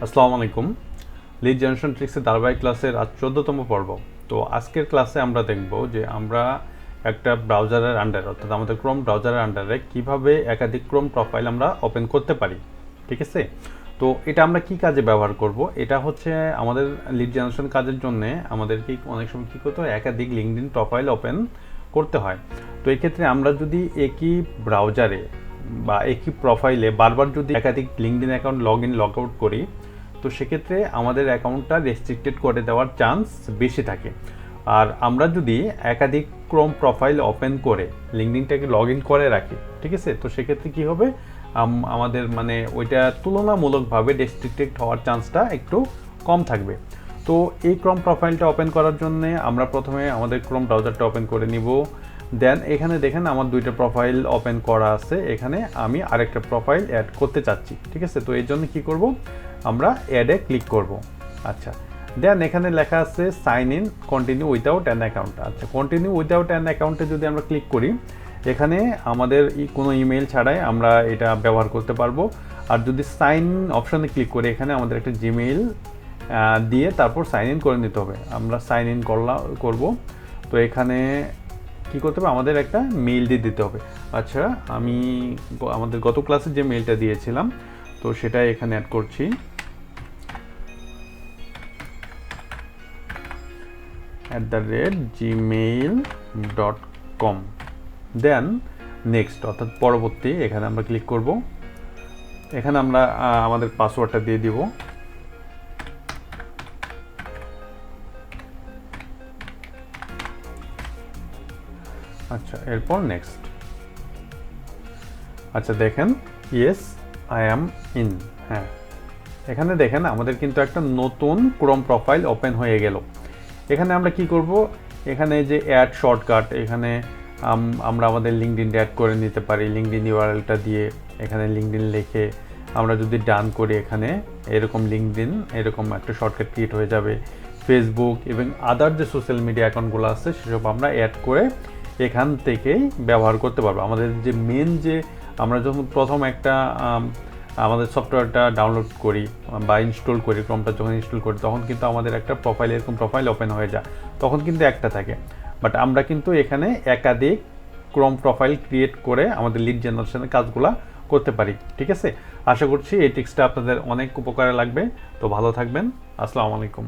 আসসালামু আলাইকুম। Lead generation ট্রিক্সের ধারাবাহিক ক্লাসের আজ 14তম পর্ব। তো আজকের ক্লাসে আমরা দেখব যে আমরা একটা ব্রাউজারের আন্ডারে অর্থাৎ আমাদের ক্রোম ব্রাউজারের আন্ডারে কিভাবে একাধিক ক্রোম প্রোফাইল আমরা ওপেন করতে পারি। ঠিক আছে? তো এটা আমরা কি কাজে ব্যবহার করব? এটা হচ্ছে আমাদের লিড জেনারেশন কাজের জন্য আমাদেরকে অনেক সময় কী করতে হয়, একাধিক লিঙ্কডইন প্রোফাইল ওপেন করতে হয়। তো এই ক্ষেত্রে আমরা যদি একই ব্রাউজারে বা একই প্রোফাইলে বারবার যদি একাধিক LinkedIn account log in log out করি, তো সেক্ষেত্রে আমাদের অ্যাকাউন্টটা রেস্ট্রিক্টেড করে দেওয়ার চান্স বেশি থাকে। আর আমরা যদি একাধিক ক্রোম প্রোফাইল ওপেন করে লিঙ্কডইনটাকে লগ ইন করে রাখি, ঠিক আছে, তো সেক্ষেত্রে কী হবে, আমাদের মানে ওইটা তুলনামূলকভাবে রেস্ট্রিক্টেড হওয়ার চান্সটা একটু কম থাকবে। তো এই ক্রোম প্রোফাইলটা ওপেন করার জন্য আমরা প্রথমে আমাদের ক্রোম ব্রাউজারটা ওপেন করে নিব। দেন এখানে দেখেন আমার দুইটা প্রোফাইল ওপেন করা আছে, এখানে আমি আরেকটা প্রোফাইল অ্যাড করতে চাচ্ছি। ঠিক আছে, তো এই জন্য কী করব, আমরা অ্যাডে ক্লিক করব। আচ্ছা, দেন এখানে লেখা আছে sign in continue without an account. আচ্ছা, কন্টিনিউ উইদাউট অ্যান অ্যাকাউন্টে যদি আমরা ক্লিক করি, এখানে আমাদের কোনো ইমেল ছাড়াই আমরা এটা ব্যবহার করতে পারবো। আর যদি সাইন অপশানে ক্লিক করি, এখানে আমাদের একটা জিমেইল দিয়ে তারপর সাইন ইন করে নিতে হবে। আমরা সাইন ইন করব। তো এখানে কী করতে হবে, আমাদের একটা মেইল দিয়ে দিতে হবে। আচ্ছা, আমি আমাদের গত ক্লাসে যে মেইলটা দিয়েছিলাম, তো সেটা এখানে অ্যাড করছি। @gmail.com। দেন নেক্সট অর্থাৎ পরবর্তী, এখানে আমরা ক্লিক করব। এখানে আমরা আমাদের পাসওয়ার্ডটা দিয়ে দিব। আচ্ছা, এরপর নেক্সট। আচ্ছা দেখেন, ইয়েস আই অ্যাম ইন। হ্যাঁ, এখানে দেখেন আমাদের কিন্তু একটা নতুন ক্রোম প্রোফাইল ওপেন হয়ে গেল। এখানে আমরা কি করব, এখানে যে অ্যাড শর্টকাট, এখানে আমরা আমাদের লিঙ্কডইন অ্যাড করে নিতে পারি। লিঙ্কডইন ইউআরএলটা দিয়ে এখানে লিঙ্কডইন লিখে আমরা যদি ডান করি, এখানে এরকম লিঙ্কডইন এরকম একটা শর্টকাট ক্রিয়েট হয়ে যাবে। ফেসবুক এবং আদার যে সোশ্যাল মিডিয়া অ্যাকাউন্টগুলো আছে সেসব আমরা অ্যাড করে এখান থেকেই ব্যবহার করতে পারবো। আমাদের যে মেন যে আমরা যখন প্রথম একটা আমাদের সফটওয়্যারটা ডাউনলোড করি বা ইনস্টল করি, ক্রোমটা যখন ইনস্টল করি, তখন কিন্তু আমাদের একটা প্রোফাইল এরকম প্রোফাইল ওপেন হয়ে যায়, তখন কিন্তু একটা থাকে। বাট আমরা কিন্তু এখানে একাধিক ক্রোম প্রোফাইল ক্রিয়েট করে আমাদের লিড জেনারেশনের কাজগুলো করতে পারি। ঠিক আছে, আশা করছি এই ট্রিক্সটা আপনাদের অনেক উপকারে লাগবে। তো ভালো থাকবেন। আসসালামু আলাইকুম।